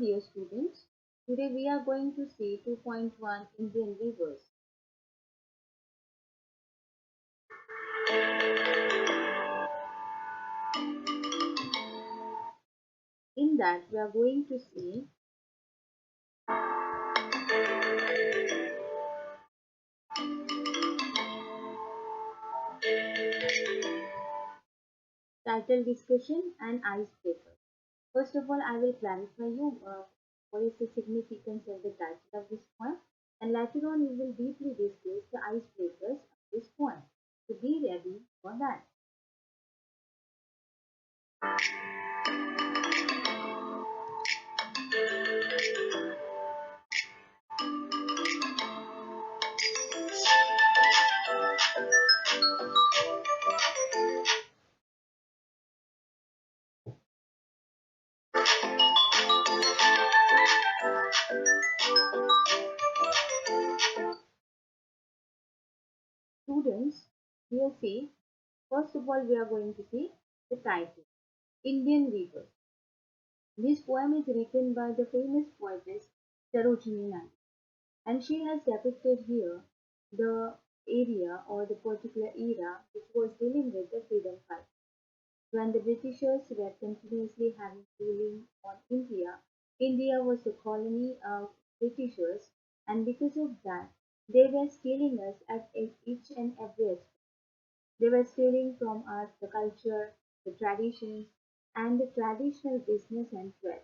Dear students, today we are going to see 2.1 Indian rivers. In that we are going to see title discussion and icebreaker. First of all, I will clarify you what is the significance of the title of this poem, and later on we will deeply discuss the icebreakers of this poem. So be ready for that. Students, here see, first of all we are going to see the title, Indian Rivers. This poem is written by the famous poetess Sarojini Naidu, and she has depicted here the area or the particular era which was dealing with the freedom fight. When the Britishers were continuously having ruling on India, India was a colony of Britishers, and because of that, they were stealing us at each and every aspect. They were stealing from us the culture, the traditions, and the traditional business and trade.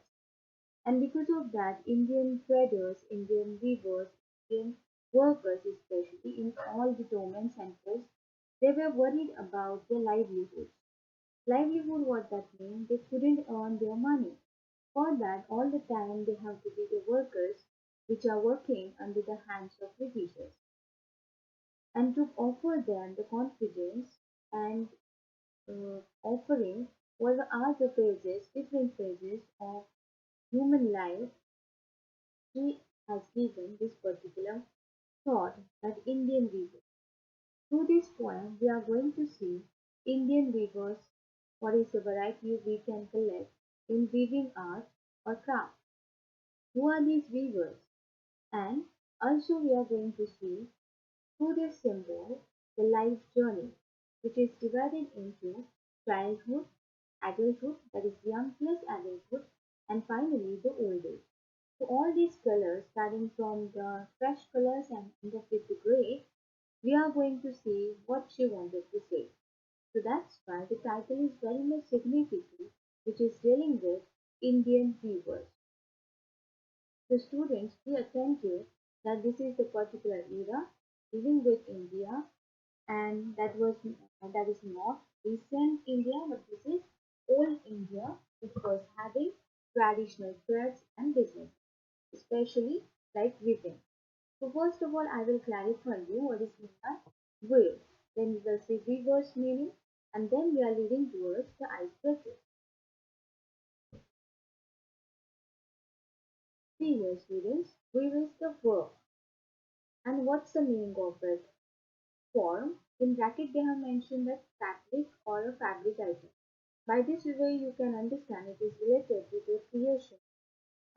And because of that, Indian traders, Indian weavers, Indian workers, especially in all the domain centers, they were worried about their livelihoods. Livelihood, what that means? They couldn't earn their money. For that, all the time they have to be the workers which are working under the hands of Britishers. And to offer them the confidence and offering what are the phases, different phases of human life, he has given this particular thought that Indian weavers. Through this poem, we are going to see Indian weavers, what is the variety we can collect in weaving art or craft. Who are these weavers? And also we are going to see through this symbol the life journey, which is divided into childhood, adulthood, that is young plus adulthood, and finally the old age. So all these colors, starting from the fresh colors and end up with the gray, we are going to see what she wanted to say. So that's why the title is very much significant, which is dealing with Indian weavers. The students be attentive that this is the particular era dealing with India, and that is not recent India, but this is old India, which was having traditional threads and business, especially like weaving. So first of all, I will clarify you what is meant by weave. Then we will see weaver's meaning, and then we are leading towards the icebreaker. See here, students, weave is the verb, and what's the meaning of it? Form. In bracket, they have mentioned that fabric or a fabric item. By this way, you can understand it is related to the creation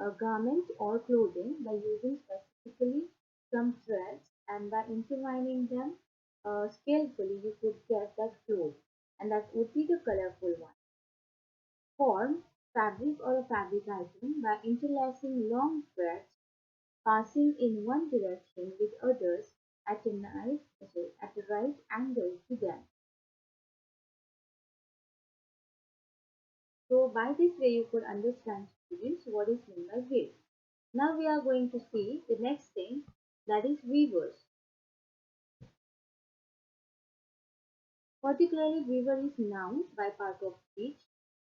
a garment or clothing by using specifically some threads, and by intertwining them skillfully you could get that cloth, and that would be the colorful one. Form fabric or a fabric item by interlacing long threads passing in one direction with others at at a right angle to them. So by this way you could understand, students, what is meant by weave. Now we are going to see the next thing, that is weavers. Particularly, weaver is noun by part of speech,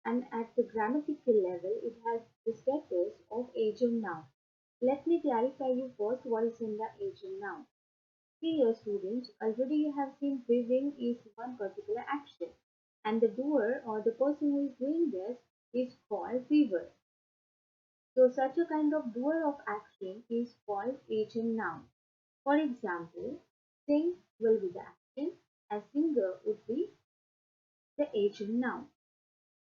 and at the grammatical level it has the status of agent noun. Let me clarify you first what is in the agent noun. See here, students, already you have seen weaving is one particular action, and the doer or the person who is doing this is called weaver. So such a kind of doer of action is called agent noun. For example, sing will be the action, and singer would be the agent noun.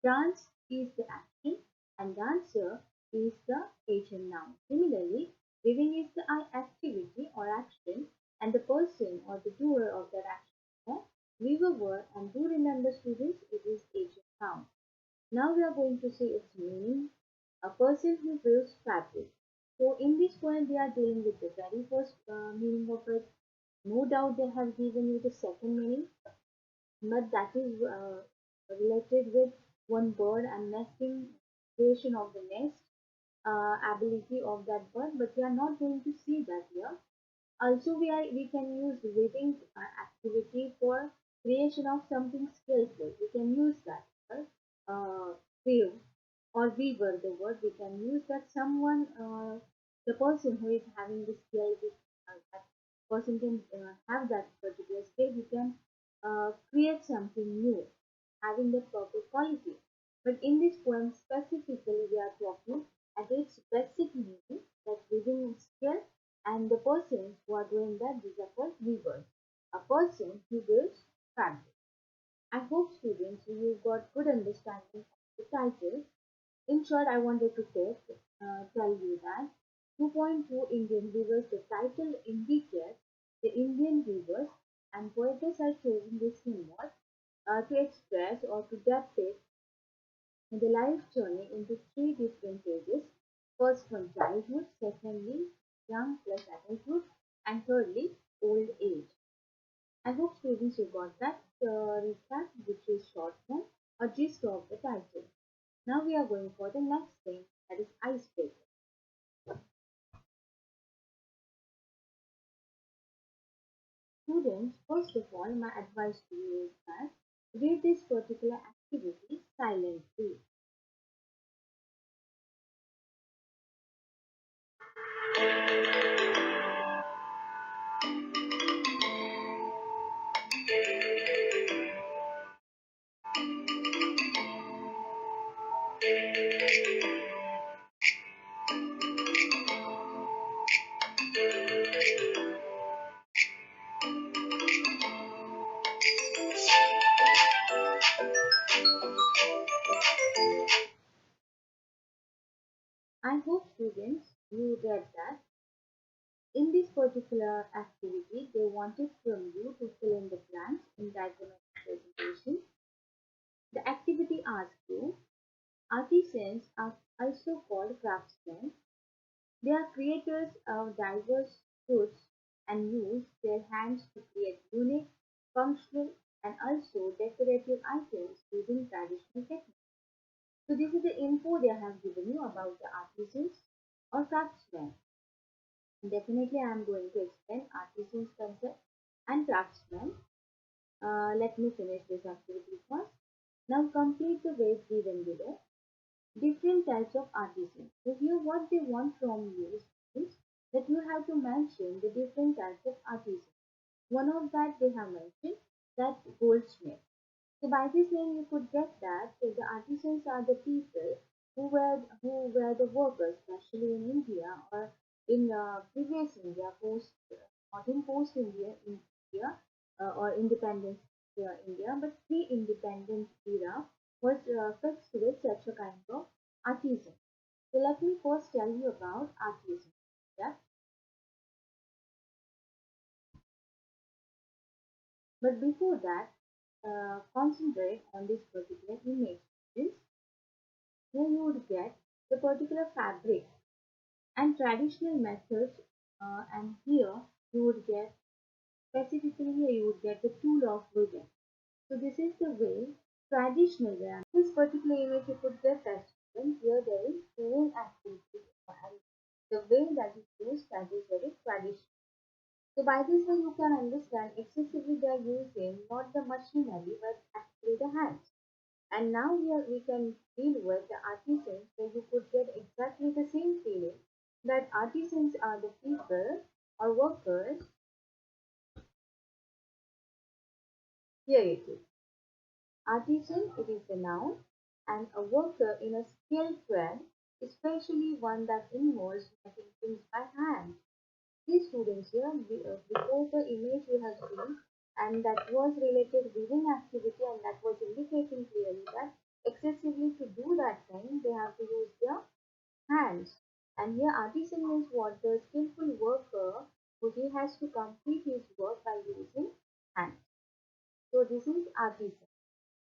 Dance is the action, and dancer is the agent noun. Similarly, weaving is the activity or action, and the person or the doer of that action is the weaver word. And do remember, students, it is agent noun. Now we are going to see its meaning. A person who weaves fabric. So in this poem, they are dealing with the very first meaning of it. No doubt they have given you the second meaning, but that is related with one bird and nesting, creation of the nest, ability of that bird. But we are not going to see that here. Also, we can use weaving activity for creation of something skillful. We can use that for weave or weaver. The word we can use that someone, the person who is having the skill, that person can have that particular skill. He can create something new, having the proper quality. But in this poem specifically, we are talking at its basic meaning that weaving skill, and the persons who are doing that, these are called weavers. A person who weaves fabric. I hope students you got good understanding of the title. In short, I wanted to tell you that 2.2 Indian weavers, the title indicates the Indian weavers, and poetess are choosing this symbol to express or to depict the life journey into three different stages. First one childhood, secondly young plus adulthood, and thirdly old age. I hope students you got that recap, which is short one, or gist of the title. Now we are going for the next thing, that is icebreaker. Students, first of all, my advice to you is that read this particular activity silently. I hope students you read that. In this particular activity, they wanted from you to fill in the blanks in diagrammatic presentation. The activity asks you, artisans are also called craftsmen. They are creators of diverse goods and use their hands to create unique, functional, and also decorative items using traditional techniques. So this is the info they have given you about the artisans or craftsmen. Definitely I am going to explain artisans concept and craftsmen. Let me finish this activity first. Now complete the ways given below. Different types of artisans. So here what they want from you is that you have to mention the different types of artisans. One of that they have mentioned that goldsmith. So by this name you could get that the artisans are the people who were the workers, especially in India or in previous India, post not in post India or independence India, but pre-independence era was fixed with such a kind of artisan. So let me first tell you about artisan. Yeah, but before that, concentrate on this particular image. This here you would get the particular fabric and traditional methods, and here you would get specifically here you would get the tool of weaving. So this is the way traditional way. And this particular image you could get that student here there is weaving activity and the way that is used that is very traditional. So by this way you can understand excessively they are using not the machinery but actually the hands. And now we can deal with the artisans where you could get exactly the same feeling that artisans are the people or workers. Here it is. Artisan, it is a noun, and a worker in a skilled trade, especially one that involves making things by hand. These students here, before the image we have seen, and that was related weaving activity, and that was indicating clearly that excessively to do that thing, they have to use their hand. And here artisan means what? The skillful worker who he has to complete his work by using hands. So this is artisan.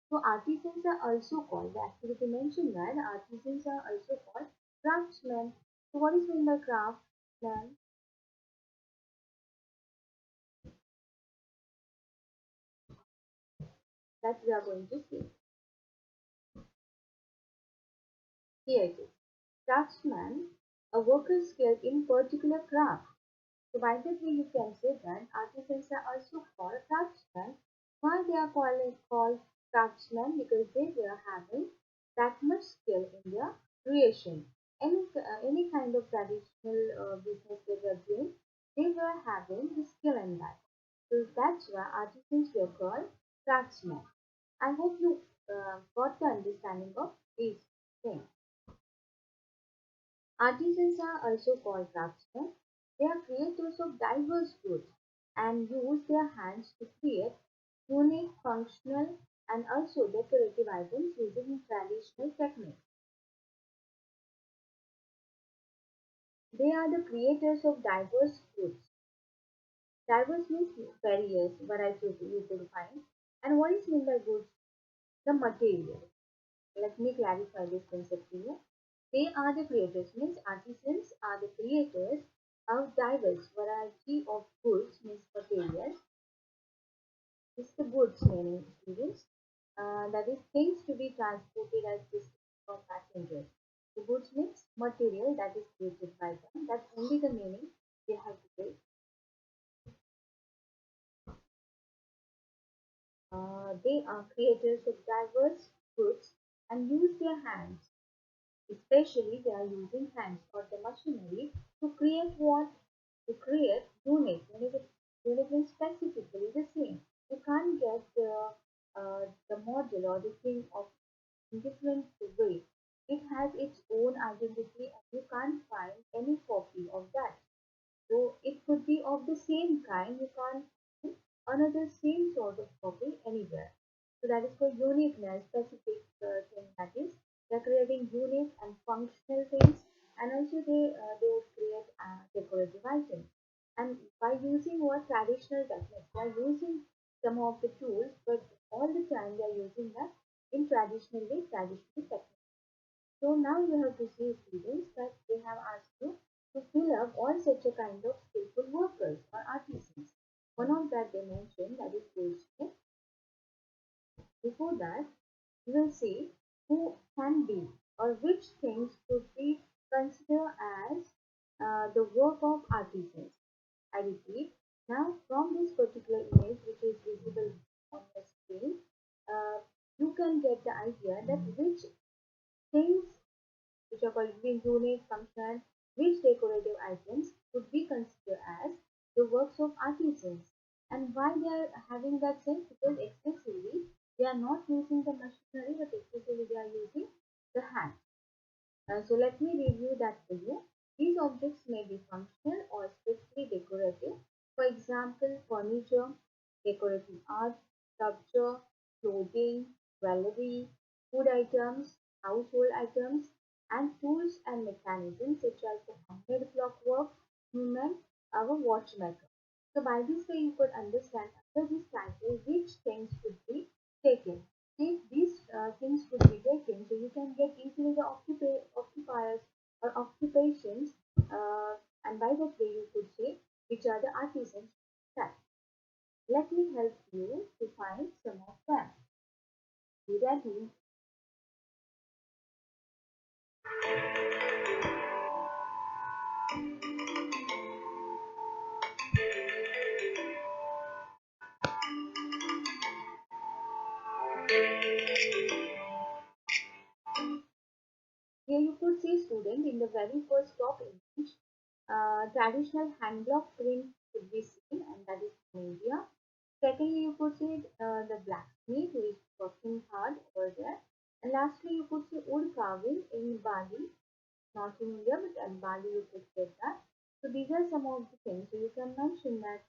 So artisans are also called, the activity mentioned that artisans are also called craftsmen. So what is meant by craftsman? That we are going to see. Here it is. Craftsman, a worker skilled in particular craft. So by that way you can say that artisans are also called craftsmen. Why they are called craftsmen? Because they were having that much skill in their creation. Any kind of traditional business they were doing, they were having the skill in that. So that's why artisans were called craftsmen. I hope you got the understanding of these things. Artisans are also called craftsmen. They are creators of diverse goods and use their hands to create unique, functional, and also decorative items using traditional techniques. They are the creators of diverse goods. Diverse means various, variety you could find. And what is meant by goods? The material. Let me clarify this concept to you. They are the creators, means artisans are the creators of diverse variety of goods, means materials. This is the goods meaning, students. That is things to be transported as distance from passengers. The goods means material that is created by them. That's only the meaning they have to take. They are creators of diverse goods and use their hands. Especially they are using hands or the machinery to create what? To create unique. Unique means specifically the same. You can't get the model or the thing of different way. It has its own identity and you can't find any copy of that. So it could be of the same kind. You can't find another same sort of copy anywhere. So that is called uniqueness, specific thing, that is they're creating unique and functional things, and also they would create decorative items. And by using what traditional techniques, they are using some of the tools, but all the time they are using that in traditional way, traditional techniques. So now you have to see, students, that they have asked you to fill up all such a kind of skillful workers or artisans. One of that they mentioned, that is goldsmith. Before that, we will see who can be or which things could be considered as the work of artisans. I repeat, now from this particular image which is visible on the screen, uh, you can get the idea that which things which are called unique, functional, which decorative items could be considered as the works of artisans. And why they are having that sense? Because excessively they are not using the machinery, but excessively they are using the hand. So let me review that for you. These objects may be functional or strictly decorative. For example, furniture, decorative art, sculpture, clothing, jewelry, food items, household items, and tools and mechanisms such as the handmade clockwork, movement, our watchmaker. So by this way you could understand under this title which things could be taken. If these things could be taken, so you can get easily the occupiers or occupations, and by that way you could say which are the artisans that. Let me help you to find some of them. Be ready. Here you could see, student, in the very first top image, traditional hand block print could be seen, and that is in India. Secondly, you could see the blacksmith who is working hard over there. And lastly, you could see wood carving in Bali, not in India, but in Bali you could get that. So these are some of the things. So you can mention that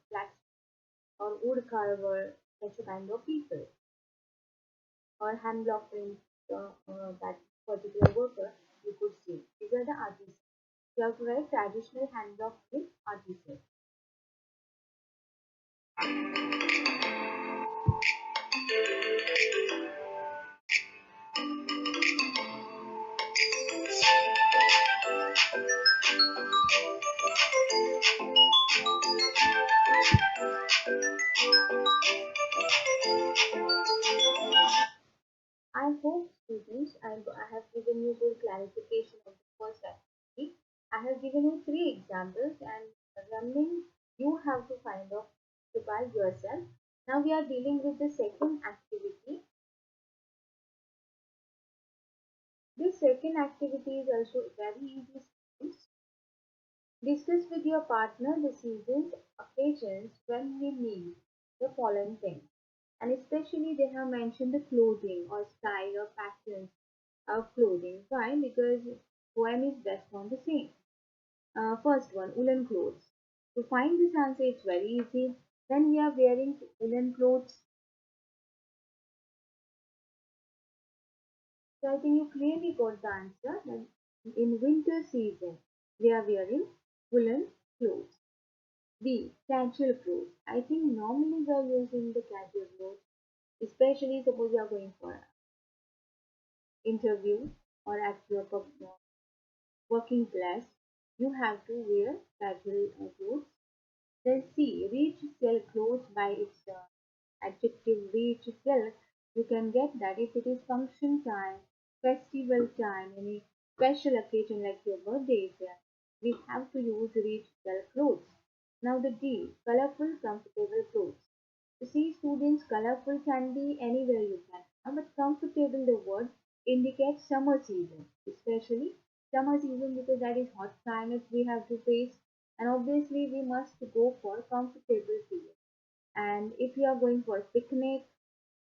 blacksmith or wood carver, such a kind of people, or hand block print, that particular worker you could see. These are the artists. You have to write traditional handlock with artisan. I hope students, I have given you good clarification of the first activity. I have given you three examples and running you have to find out by yourself. Now we are dealing with the second activity. This second activity is also very easy. Students. Discuss with your partner the seasons, occasions when we meet the following things. And especially they have mentioned the clothing or style or patterns of clothing. Why? Because poem is best on the same. First one, woolen clothes. To find this answer, it's very easy. When we are wearing woolen clothes, so I think you clearly got the answer. That in winter season, we are wearing woolen clothes. B. Casual clothes. I think normally we are using the casual clothes, especially suppose you are going for an interview or at your working place, you have to wear casual clothes. Then C. Rich silk clothes by its adjective rich silk. You can get that if it is function time, festival time, any special occasion like your birthday is there, we have to use rich silk clothes. Now the D. Colorful, comfortable clothes. You see, students, colorful can be anywhere you can. But comfortable, the word indicates summer season, especially summer season because that is hot climate we have to face, and obviously we must go for comfortable period. And if you are going for a picnic,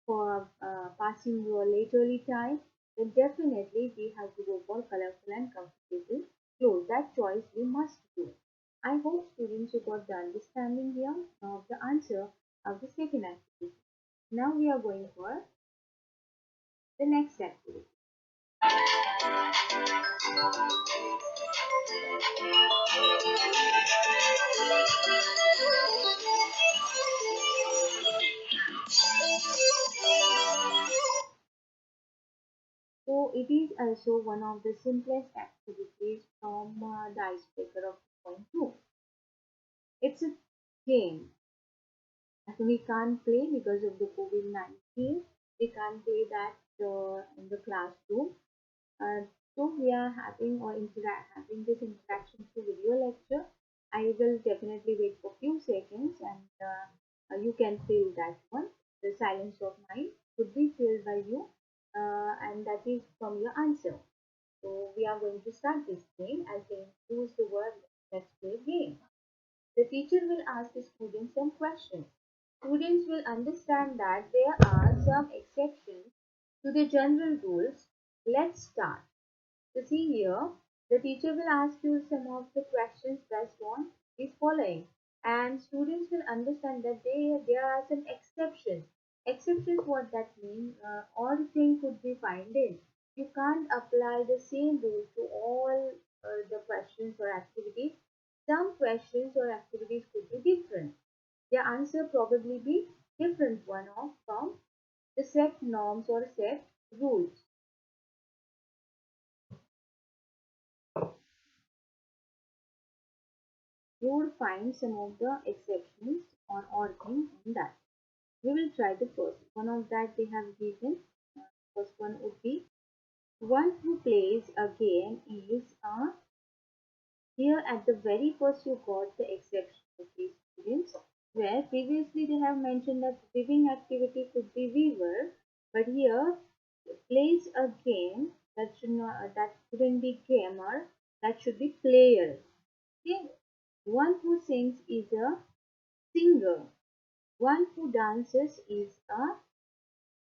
for passing your leisurely time, then definitely we have to go for colorful and comfortable clothes. That choice we must do. I hope students you got the understanding here of the answer of the second activity. Now we are going for the next activity. So it is also one of the simplest activities from the icebreaker of 2.2. It's a game. We can't play because of the COVID-19. We can't play that in the classroom. Uh, so we are having this interaction through video lecture. I will definitely wait for few seconds and you can fill that one. The silence of mind could be filled by you and that is from your answer. So we are going to start this game as they use the word let's play game. The teacher will ask the students some questions. Students will understand that there are some exceptions to the general rules. Let's start. So see here, the teacher will ask you some of the questions based on these following, and students will understand that there are some exceptions. Exceptions, what that means? All things could be found in. You can't apply the same rules to all the questions or activities. Some questions or activities could be different. Their answer probably be different one of from the set norms or set rules. You would find some of the exceptions on or things on that. We will try the first. One of that they have given. First one would be one who plays a game is a. Here at the very first you got the exception of these students where previously they have mentioned that weaving activity could be weaver, but here plays a game that should not that shouldn't be gamer, that should be player. Okay, one who sings is a singer. One who dances is a,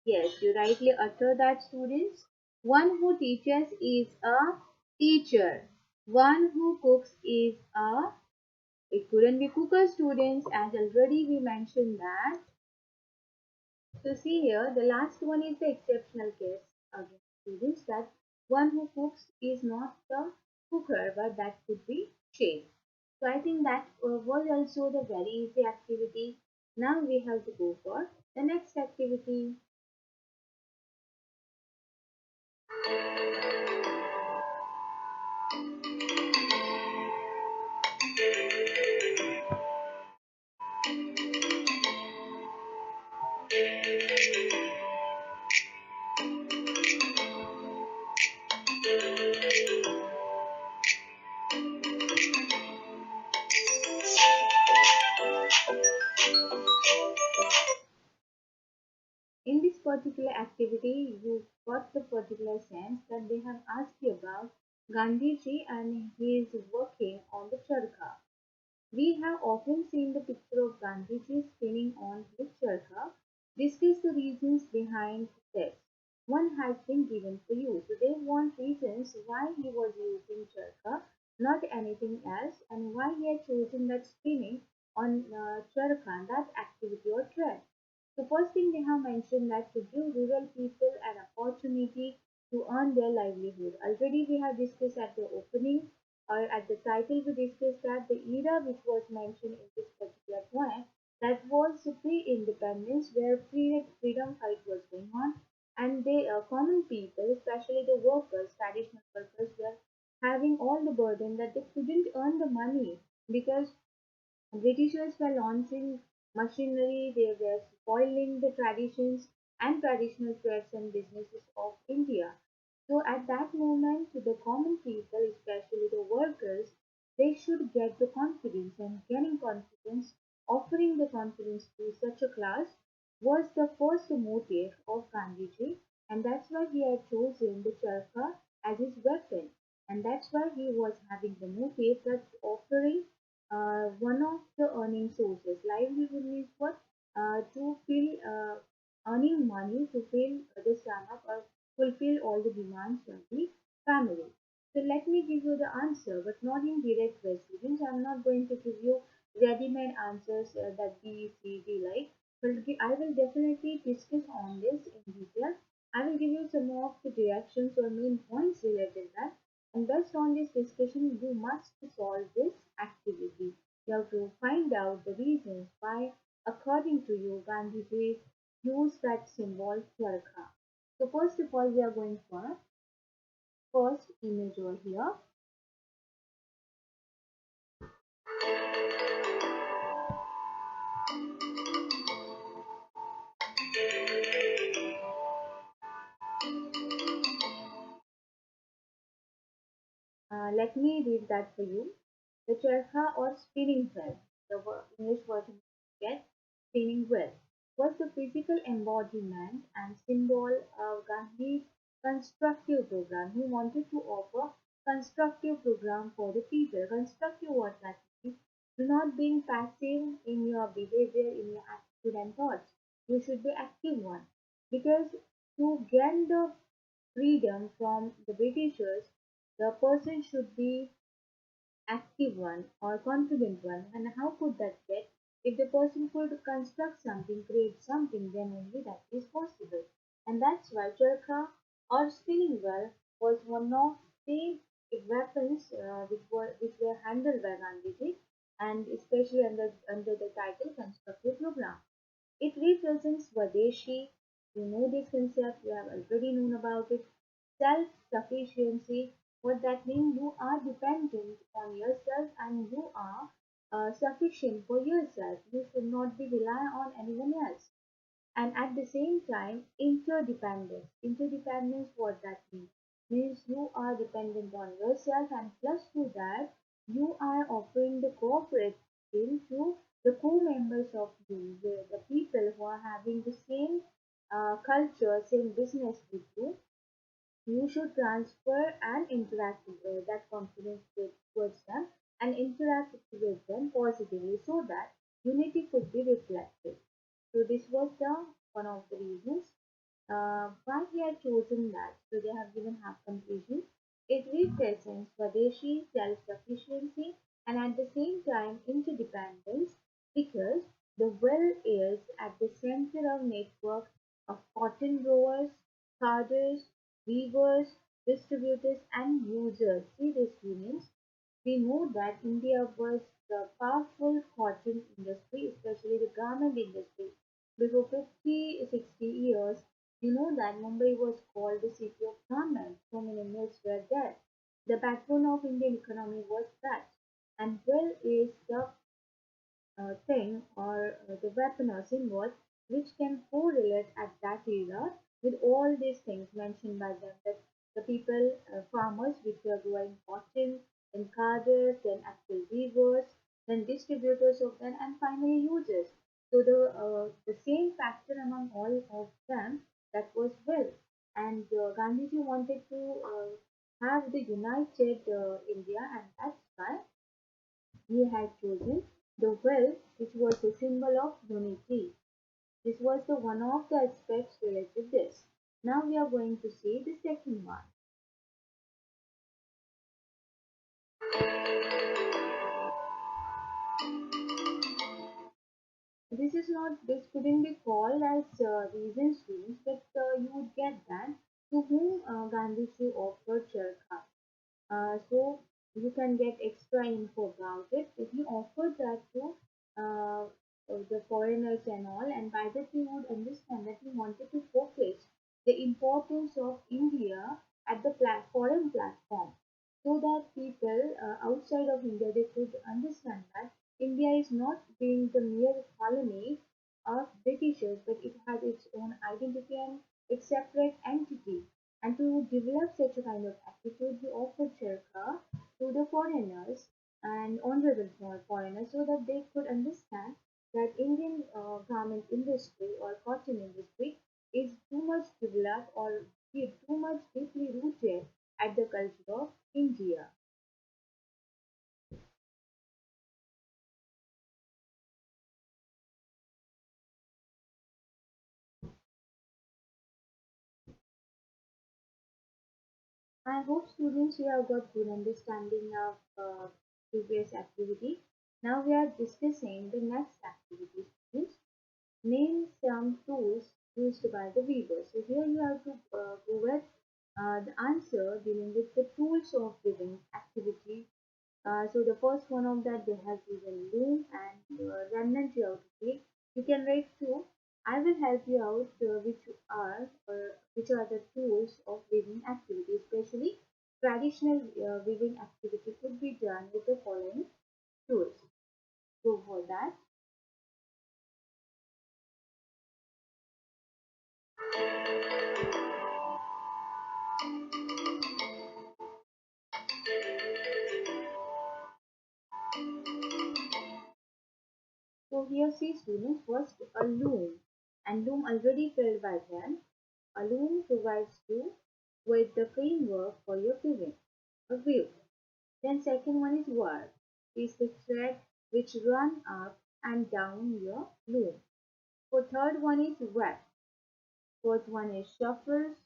yes, you rightly utter that students. One who teaches is a teacher. One who cooks is a, it couldn't be cooker students as already we mentioned that. So see here, the last one is the exceptional case again students that one who cooks is not the cooker, but that could be chef. So I think that was also the very easy activity. Now we have to go for the next activity. In this particular activity, you got the particular sense that they have asked you about Gandhiji and his working on the charkha. We have often seen the picture of Gandhiji spinning on his charkha. Discuss the reasons behind this. One has been given for you. So they want reasons why he was using charkha, not anything else, and why he had chosen that spinning on charkha, that activity or trend. The first thing they have mentioned that to give rural people an opportunity to earn their livelihood. Already we have discussed at the opening or at the title we discussed that the era which was mentioned in this particular poem that was pre-independence where freedom fight was going on and the common people, especially the workers, traditional workers, were having all the burden that they couldn't earn the money because Britishers were launching machinery, they were spoiling the traditions and traditional crafts and businesses of India. So at that moment, the common people, especially the workers, they should get the confidence and gaining confidence, offering the confidence to such a class was the first motive of Gandhiji, and that's why he had chosen the charkha as his weapon, and that's why he was having the motive that offering one of the earning sources. Livelihood means what? To fill earning money to fill the stomach or fulfill all the demands of the family. So let me give you the answer, but not in direct way, students. I'm not going to give you ready-made answers that B, C, D like. But I will definitely discuss on this in detail. I will give you some of the directions or main points related to that. And based on this discussion, you must solve this activity. You have to find out the reasons why, according to you, Gandhiji used that symbol charkha. So first of all, we are going for first image over here. Let me read that for you. The charkha or spinning wheel, the English version you get spinning wheel, was the physical embodiment and symbol of Gandhi's constructive program. He wanted to offer constructive program for the people. Constructive what that means? Do not being passive in your behavior, in your attitude and thoughts. You should be active one. Because to gain the freedom from the Britishers, the person should be active one or confident one. And how could that get? If the person could construct something, create something, then only that is possible. And that's why charkha or spinning wheel was one of the weapons which were handled by Gandhiji and especially under the title constructive program. It represents Swadeshi. You know this concept, you have already known about it. Self-sufficiency, what that means, you are dependent on yourself and you are sufficient for yourself. You should not be relying on anyone else. And at the same time, interdependence, what that means you are dependent on yourself and plus to that you are offering the corporate skill to the co-members of you, the people who are having the same culture, same business with you. You should transfer and interact that confidence towards them and interact with them positively so that unity could be reflected. So this was the one of the reasons why he had chosen that. So they have given half completion. It represents Swadeshi self-sufficiency and at the same time interdependence because the well is at the center of network of cotton growers, carders, weavers, distributors, and users. See this means we know that India was the powerful cotton industry, especially the garment industry. Before 50, 60 years, you know that Mumbai was called the city of garments. So many mills were there. The backbone of Indian economy was that. And well is the thing or the weapon or symbol which can correlate at that era with all these things mentioned by them, that the people, farmers which were growing cotton, then carders, then actual weavers, then distributors of them, and finally users. So the same factor among all of them, that was wealth. And Gandhiji wanted to have the united India, and that's why he had chosen the well, which was a symbol of unity. This was the one of the aspects related to this. Now we are going to see the second one. This couldn't be called as reason students, but you would get that to whom Gandhiji offered charkha. So you can get extra info about it. If you offered that to uh, the foreigners and all, and by that you would understand that you wanted to focus the importance of India at the foreign platform, so that people outside of India they could understand that India is not being the mere colony of Britishers, but it has its own identity and its separate entity. And to develop such a kind of attitude, he offered Cherka to the foreigners and honorable foreigners so that they could understand that Indian garment industry or cotton industry is too much developed or too much deeply rooted at the culture of India. I hope students you have got good understanding of previous activity. Now we are discussing the next activity. Students, name some tools used by the weavers. So here you have to go with the answer dealing with the tools of weaving activity. So the first one of that they have given loom and remnant you have to take. You can write two. I will help you out which are the tools of weaving activity, especially traditional weaving activity could be done with the following tools. So for that, so here see students first a loom, and loom already filled by them. A loom provides you with the framework for your weaving, a wheel. Then second one is warp, is the thread which run up and down your loom. For third one is web. Fourth one is shuffles,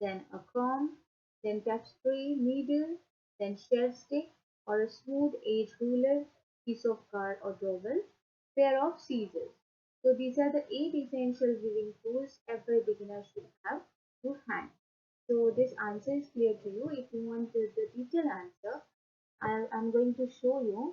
then a comb, then tapestry needle, then shelf stick or a smooth edge ruler, piece of card or dowel, pair of scissors. So these are the 8 essential weaving tools every beginner should have to hand. So this answer is clear to you. If you want the detailed answer, I'm going to show you.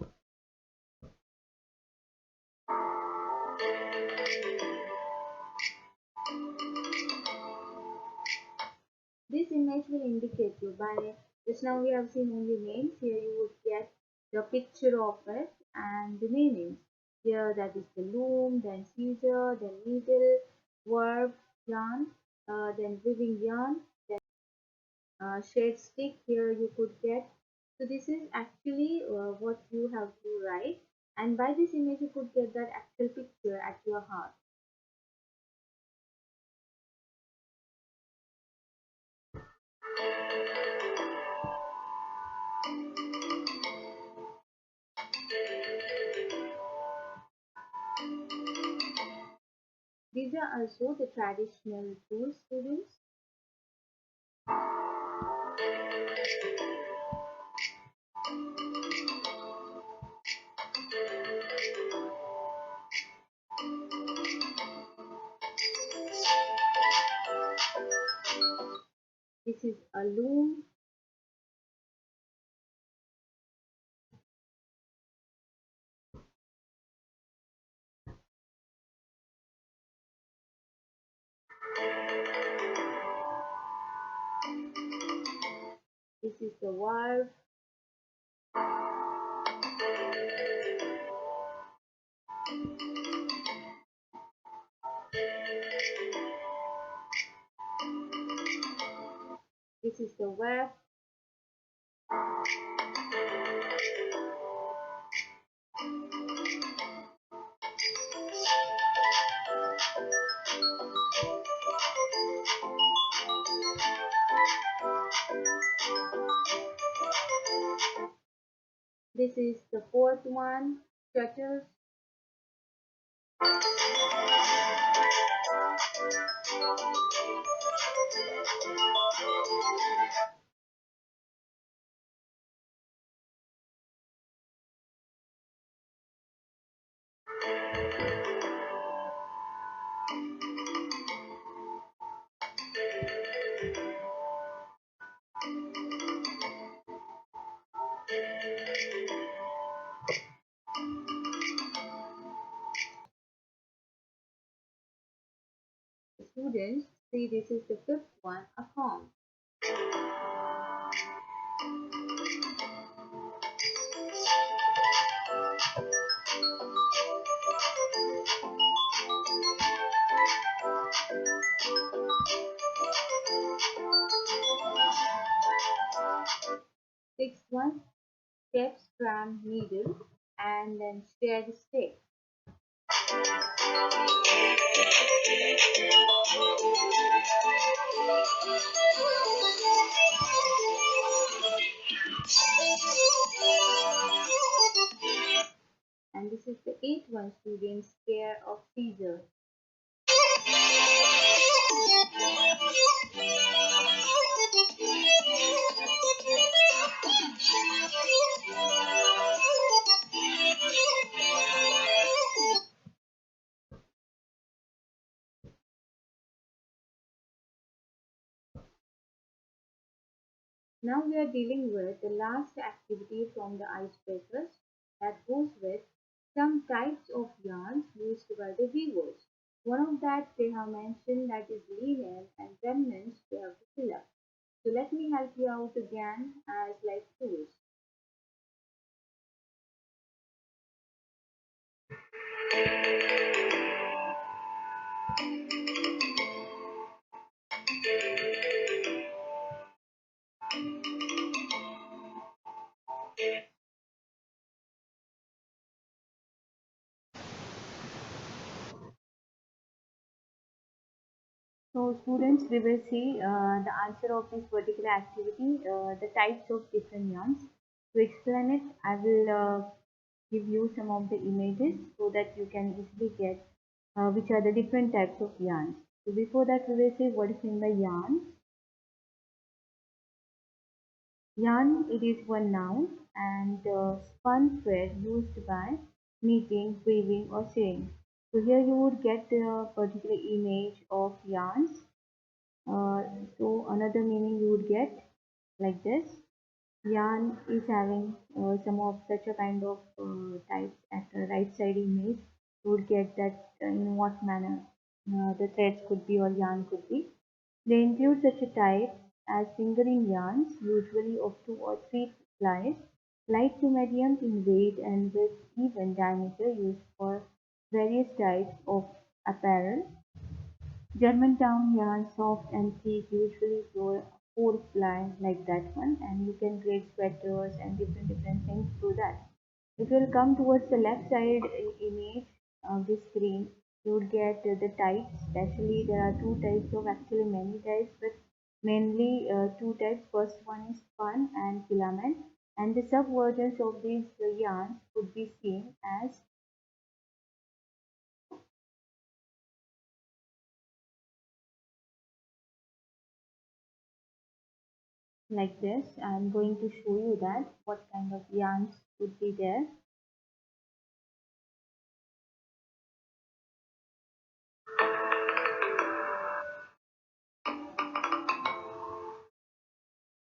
This image will indicate you by just now we have seen only names. Here you would get the picture of it and the meanings. Here that is the loom, then scissor, then needle, warp, yarn, then weaving yarn, shade stick. Here you could get. So this is actually what you have to write, and by this image you could get that actual picture at your heart. These are also the traditional tools, students. This is a loom. This is the valve. This is the web. This is the fourth one, shuttles. Students, see this is the fifth one, a comb. Sixth one, step strand needle and then stair stick. And this is the eighth one, students, pair of scissors. Now we are dealing with the last activity from the icebreakers that goes with some types of yarns used by the weavers. One of that they have mentioned that is linen and remnants they have to fill up. So let me help you out again as like tools. So students, we will see the answer of this particular activity, the types of different yarns. To explain it, I will give you some of the images so that you can easily get which are the different types of yarns. So before that, we will see what is in the yarn. Yarn, it is one noun and spun thread used by knitting, weaving or sewing. So here you would get the particular image of yarns. So another meaning you would get like this. Yarn is having some of such a kind of types at the right side image. You would get that in what manner the threads could be or yarn could be. They include such a types as fingering yarns, usually of 2 or 3 plies, light to medium in weight and with even diameter used for various types of apparel. Germantown yarn, soft and thick, usually for a 4 ply like that one, and you can create sweaters and different things through that. If you'll come towards the left side image of the screen, you would get the types. Especially there are 2 types of actually many types, but mainly 2 types. First one is spun and filament, and the sub versions of these yarns could be seen as like this. I'm going to show you that what kind of yarns would be there.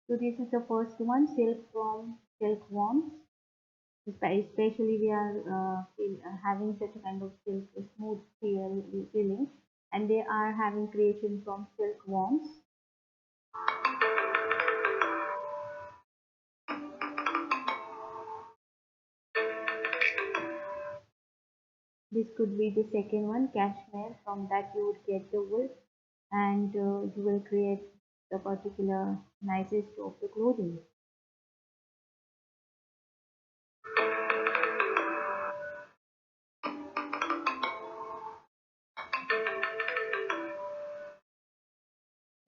So this is the first one, silk from silkworms. Especially we are having such a kind of silk, smooth feeling, and they are having creation from silkworms. This could be the second one, cashmere. From that you would get the wool, and you will create the particular nicest of the clothing.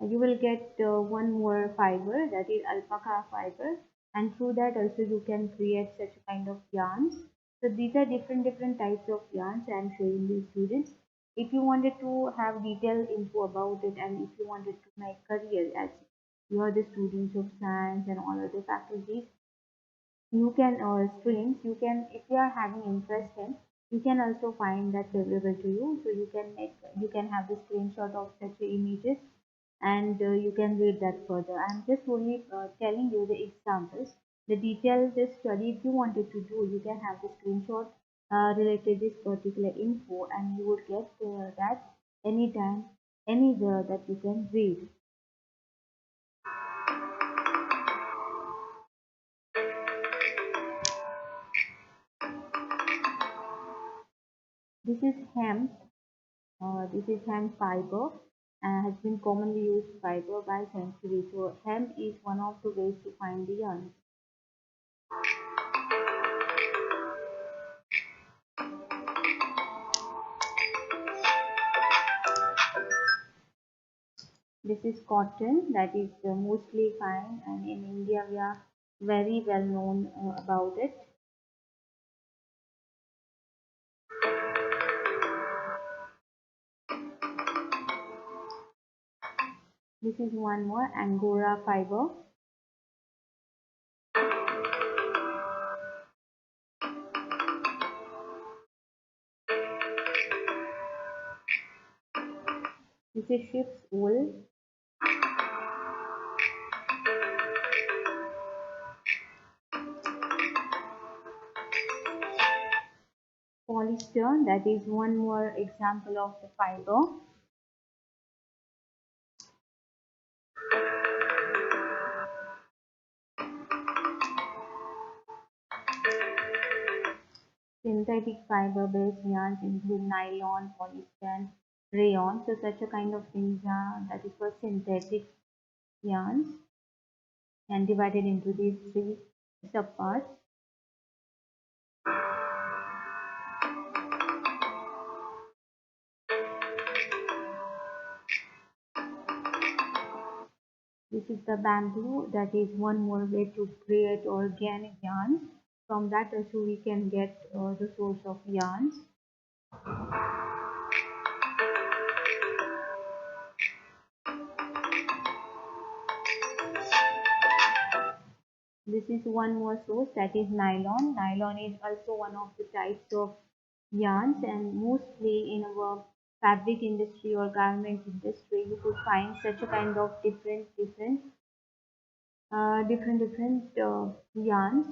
You will get one more fiber, that is alpaca fiber, and through that also you can create such a kind of yarns. So these are different types of yarns I am showing you students. If you wanted to have detailed info about it, and if you wanted to make career as you are the students of science and all other faculties, you can streams, you can, if you are having interest in, you can also find that favorable to you. So you can have the screenshot of such images, and you can read that further. I'm just only telling you the examples. The detailed study, if you wanted to do, you can have the screenshot related this particular info, and you would get that anytime, anywhere that you can read. This is hemp. This is hemp fiber and has been commonly used fiber by centuries. So hemp is one of the ways to find the yarn. This is cotton, that is mostly fine, and in India we are very well known about it. This is one more, Angora fiber. This is sheep's wool. Polyester, that is one more example of the fiber. Synthetic fiber-based yarns include nylon, polyester, rayon. So such a kind of things that is for synthetic yarns, and divided into these three subparts. This is the bamboo, that is one more way to create organic yarns. From that also we can get the source of yarns. This is one more source, that is nylon. Nylon is also one of the types of yarns, and mostly in our fabric industry or garment industry you could find such a kind of different yarns.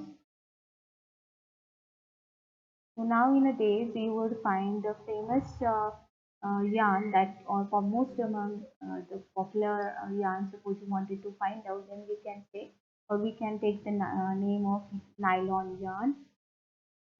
So now in a days you would find the famous yarn that, or for most among the popular yarn, suppose you wanted to find out, then we can say, or we can take the name of nylon yarn.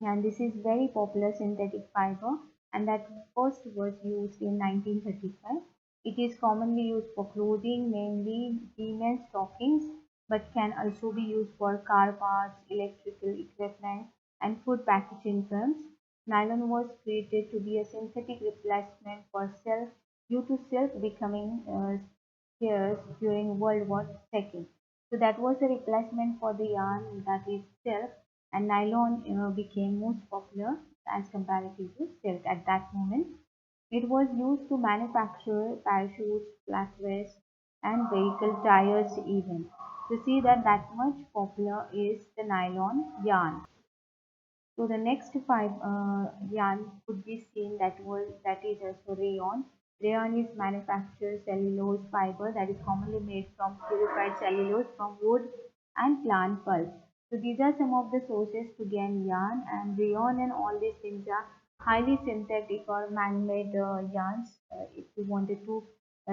And this is very popular synthetic fiber, and that first was used in 1935. It is commonly used for clothing, mainly women's stockings, but can also be used for car parts, electrical equipment, and food packaging films. Nylon was created to be a synthetic replacement for silk due to silk becoming scarce during World War II. So that was a replacement for the yarn, that is silk, and nylon became most popular as comparative to silk at that moment. It was used to manufacture parachutes, flak vests, and vehicle tires even. To see that much popular is the nylon yarn. So the next five yarn could be seen, that is also rayon. Rayon is manufactured cellulose fiber that is commonly made from purified cellulose from wood and plant pulp. So these are some of the sources to gain yarn, and rayon and all these things are highly synthetic or man-made yarns. If you wanted to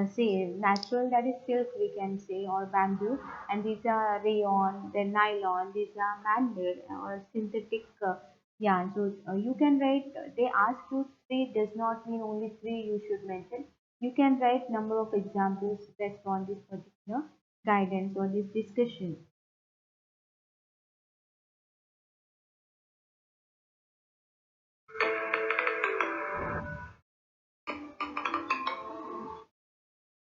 say natural, that is silk we can say, or bamboo, and these are rayon, then nylon. These are man-made or synthetic yarn. So you can write. They ask you three does not mean only three you should mention. You can write number of examples based on this particular guidance or this discussion.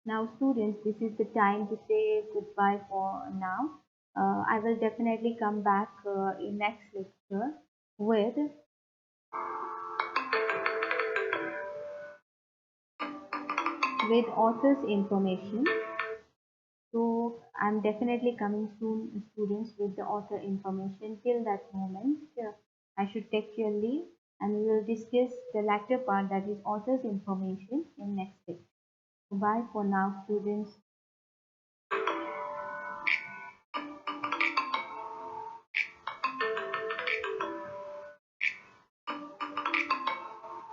Now, students, this is the time to say goodbye for now. I will definitely come back in next lecture with author's information. So I'm definitely coming soon, students, with the author information. Till that moment, I should take your leave, and we will discuss the latter part, that is author's information, in next lecture. Bye for now, students.